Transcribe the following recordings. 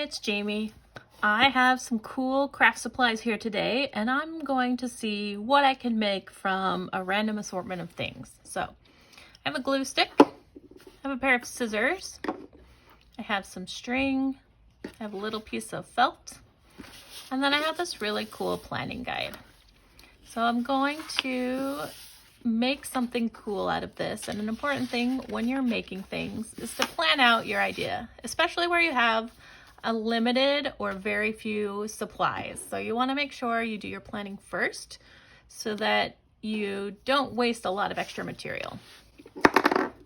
it's Jamie. I have some cool craft supplies here today, and I'm going to see what I can make from a random assortment of things. So, I have a glue stick, I have a pair of scissors, I have some string, I have a little piece of felt, and then I have this really cool planning guide. So I'm going to make something cool out of this, and an important thing when you're making things is to plan out your idea, especially where you have a limited or very few supplies. So you want to make sure you do your planning first so that you don't waste a lot of extra material.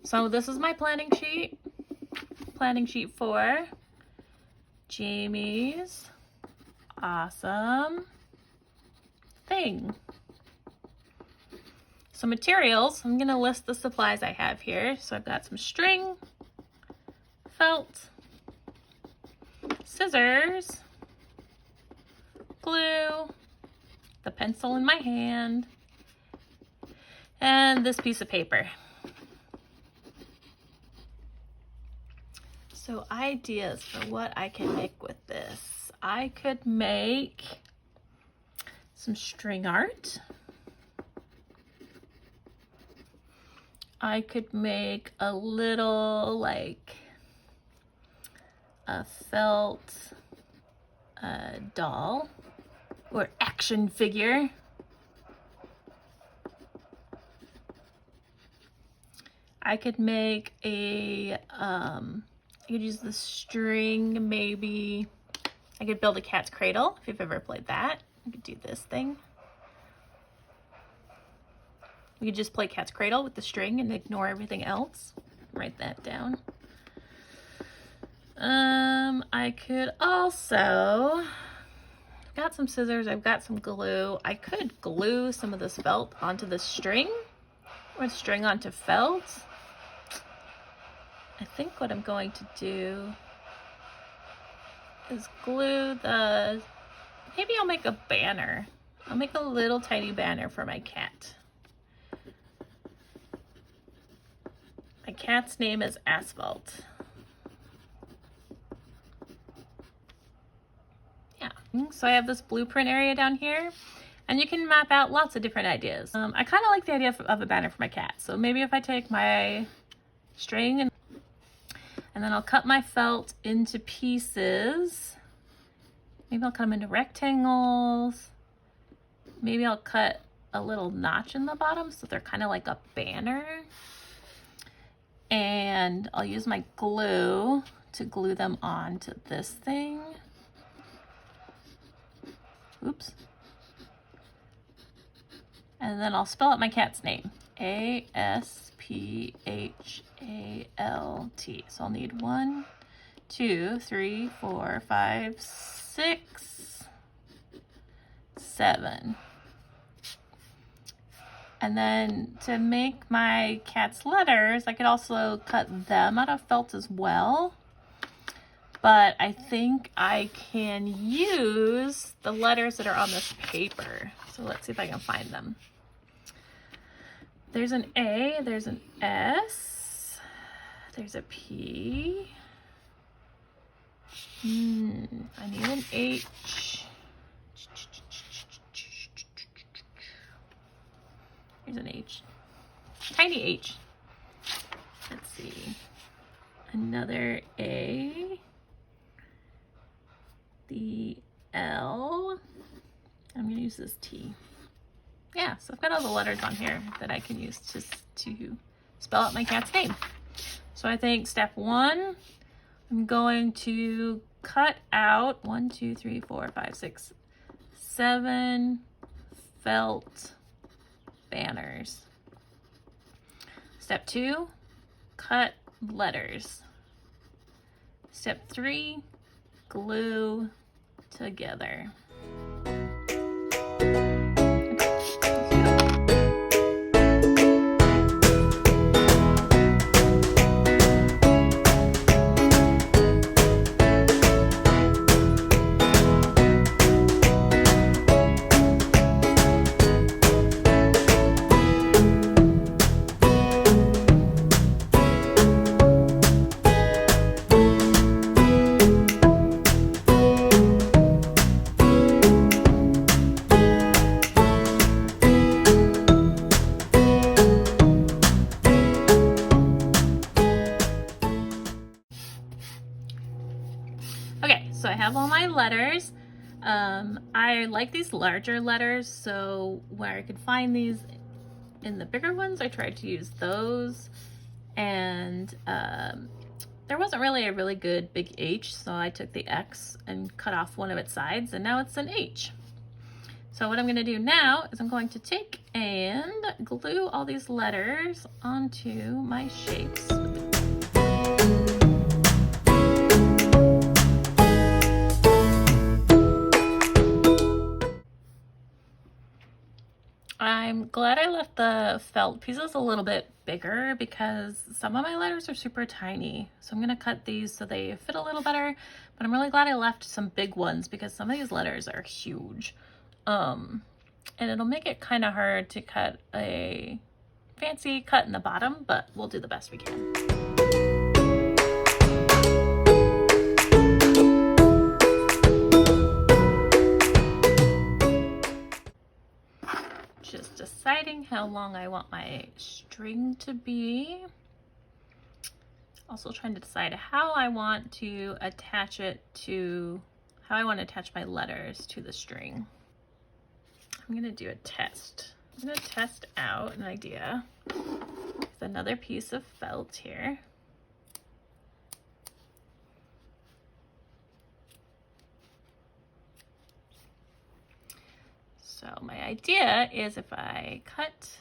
So this is my planning sheet for Jamie's awesome thing. So materials, I'm going to list the supplies I have here. So I've got some string, felt, scissors, glue, the pencil in my hand, and this piece of paper. So ideas for what I can make with this. I could make some string art. I could make a little like a felt doll or action figure. I could make a, I could use the string maybe. I could build a cat's cradle if you've ever played that. I could do this thing. We could just play cat's cradle with the string and ignore everything else. Write that down. I could also, I've got some scissors, I've got some glue. I could glue some of this felt onto the string or string onto felt. I think what I'm going to do is glue the, maybe I'll make a banner. I'll make a little tiny banner for my cat. My cat's name is Asphalt. Yeah, so I have this blueprint area down here, and you can map out lots of different ideas. I kind of like the idea of a banner for my cat. So maybe if I take my string and then I'll cut my felt into pieces. Maybe I'll cut them into rectangles. Maybe I'll cut a little notch in the bottom so they're kind of like a banner. And I'll use my glue to glue them onto this thing. Oops. And then I'll spell out my cat's name. A-S-P-H-A-L-T. So I'll need 1, 2, 3, 4, 5, 6, 7. And then to make my cat's letters, I could also cut them out of felt as well. But I think I can use the letters that are on this paper. So let's see if I can find them. There's an A, there's an S, there's a P. I need an H. Here's an H. Tiny H. Let's see. Another A. The L. I'm going to use this T. Yeah, so I've got all the letters on here that I can use to spell out my cat's name. So I think step 1, I'm going to cut out 1, 2, 3, 4, 5, 6, 7 felt banners. Step 2, cut letters. Step 3, glue together. have all my letters. I like these larger letters, so where I could find these in the bigger ones, I tried to use those. And there wasn't really a really good big H, so I took the X and cut off one of its sides, and now it's an H. So what I'm going to do now is I'm going to take and glue all these letters onto my shapes. I'm glad I left the felt pieces a little bit bigger because some of my letters are super tiny. So I'm going to cut these so they fit a little better, but I'm really glad I left some big ones because some of these letters are huge. And it'll make it kind of hard to cut a fancy cut in the bottom, but we'll do the best we can. Just deciding how long I want my string to be. Also trying to decide how I want to attach it to, how I want to attach my letters to the string. I'm gonna do a test. I'm gonna test out an idea with another piece of felt here. So my idea is if I cut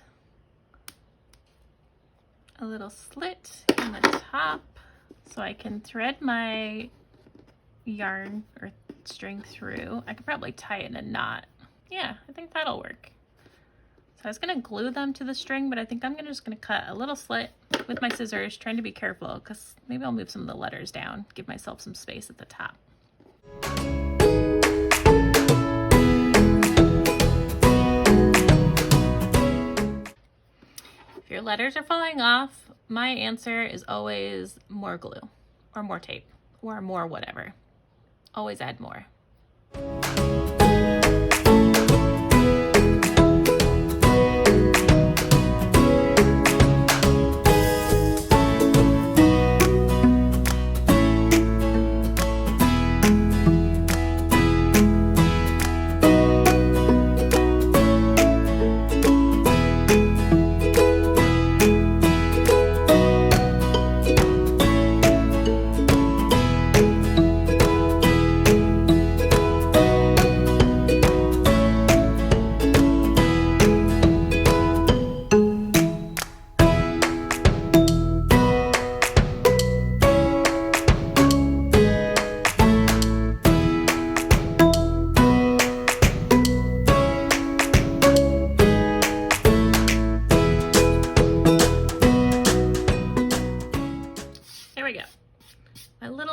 a little slit in the top so I can thread my yarn or string through, I could probably tie it in a knot. Yeah, I think that'll work. So I was gonna glue them to the string, but I think I'm just gonna cut a little slit with my scissors, trying to be careful because maybe I'll move some of the letters down, give myself some space at the top. If your letters are falling off, my answer is always more glue or more tape or more whatever. Always add more.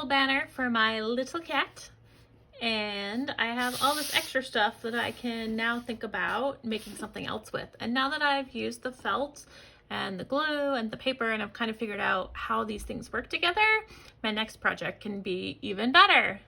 Banner for my little cat, and I have all this extra stuff that I can now think about making something else with. And now that I've used the felt and the glue and the paper and I've kind of figured out how these things work together, my next project can be even better.